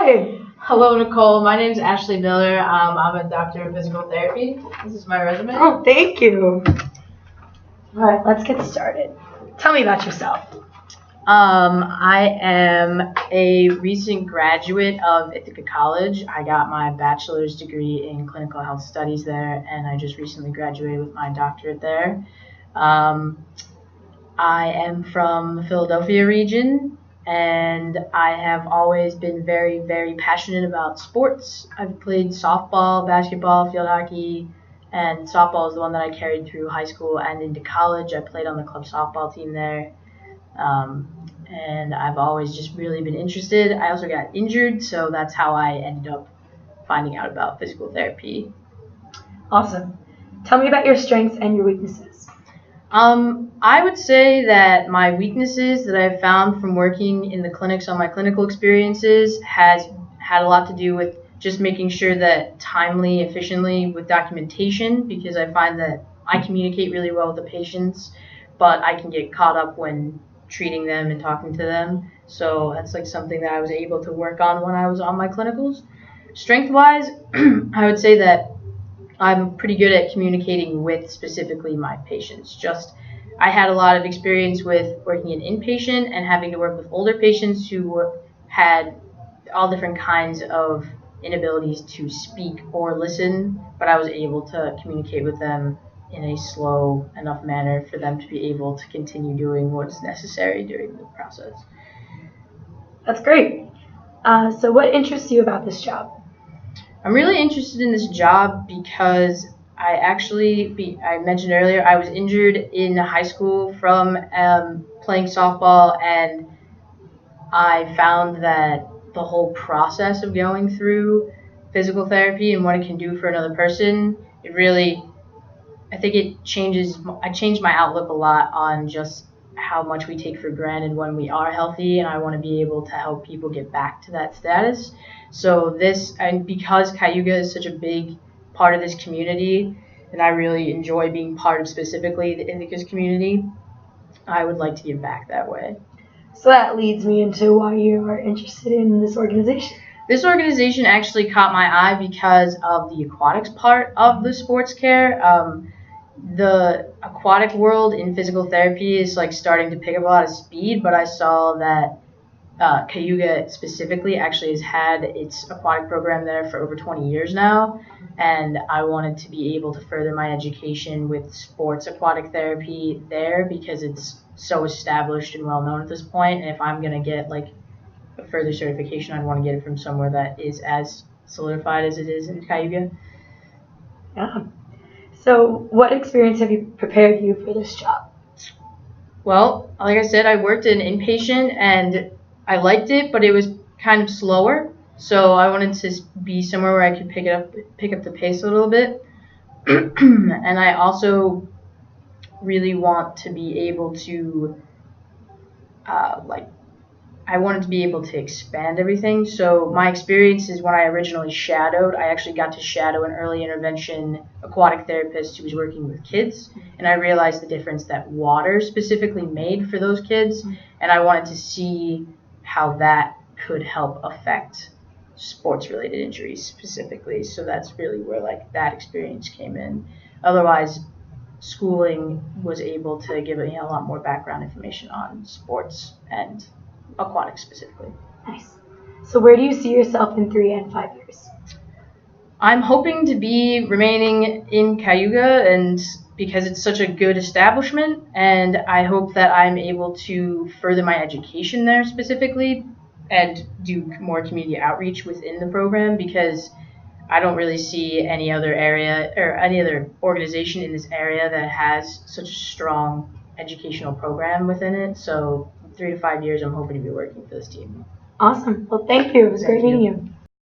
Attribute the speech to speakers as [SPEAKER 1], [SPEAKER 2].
[SPEAKER 1] Hi.
[SPEAKER 2] Hello, Nicole. My name is Ashley Miller. I'm a doctor of physical therapy. This is my resume.
[SPEAKER 1] Oh, thank you. All right, let's get started. Tell me about yourself.
[SPEAKER 2] I am a recent graduate of Ithaca College. I got my bachelor's degree in clinical health studies there, and I just recently graduated with my doctorate there. I am from the Philadelphia region, and I have always been very, very passionate about sports. I've played softball, basketball, field hockey, and softball is the one that I carried through high school and into college. I played on the club softball team there, and I've always just really been interested. I also got injured, so that's how I ended up finding out about physical therapy.
[SPEAKER 1] Awesome. Tell me about your strengths and your weaknesses.
[SPEAKER 2] I would say that my weaknesses that I've found from working in the clinics on my clinical experiences has had a lot to do with just making sure that timely, efficiently with documentation, because I find that I communicate really well with the patients, but I can get caught up when treating them and talking to them. So that's like something that I was able to work on when I was on my clinicals. Strength-wise, I would say that I'm pretty good at communicating with specifically my patients. I had a lot of experience with working in inpatient and having to work with older patients who had all different kinds of inabilities to speak or listen, but I was able to communicate with them in a slow enough manner for them to be able to continue doing what's necessary during the process.
[SPEAKER 1] That's great. So what interests you about this job?
[SPEAKER 2] I'm really interested in this job because I mentioned earlier, I was injured in high school from playing softball, and I found that the whole process of going through physical therapy and what it can do for another person, I changed my outlook a lot on just how much we take for granted when we are healthy, and I want to be able to help people get back to that status. So because Cayuga is such a big part of this community, and I really enjoy being part of specifically the Indicus community, I would like to give back that way.
[SPEAKER 1] So that leads me into why you are interested in this organization.
[SPEAKER 2] This organization actually caught my eye because of the aquatics part of the sports care. The aquatic world in physical therapy is like starting to pick up a lot of speed, but I saw that Cayuga specifically actually has had its aquatic program there for over 20 years now, and I wanted to be able to further my education with sports aquatic therapy there because it's so established and well known at this point. And if I'm going to get like a further certification, I'd want to get it from somewhere that is as solidified as it is in Cayuga.
[SPEAKER 1] Yeah. So what experience have you prepared you for this job?
[SPEAKER 2] Well, like I said, I worked in inpatient and I liked it, but it was kind of slower. So I wanted to be somewhere where I could pick up the pace a little bit. And I also really want to be able to, I wanted to be able to expand everything. So my experience is when I originally shadowed, I actually got to shadow an early intervention aquatic therapist who was working with kids. And I realized the difference that water specifically made for those kids. And I wanted to see how that could help affect sports-related injuries specifically. So that's really where like that experience came in. Otherwise, schooling was able to give me a lot more background information on sports and aquatics specifically.
[SPEAKER 1] Nice. So where do you see yourself in 3 and 5 years?
[SPEAKER 2] I'm hoping to be remaining in Cayuga, and because it's such a good establishment, and I hope that I'm able to further my education there specifically and do more community outreach within the program, because I don't really see any other area or any other organization in this area that has such a strong educational program within it. So 3 to 5 years, I'm hoping to be working for this team.
[SPEAKER 1] Awesome. Well, thank you. It was great meeting you.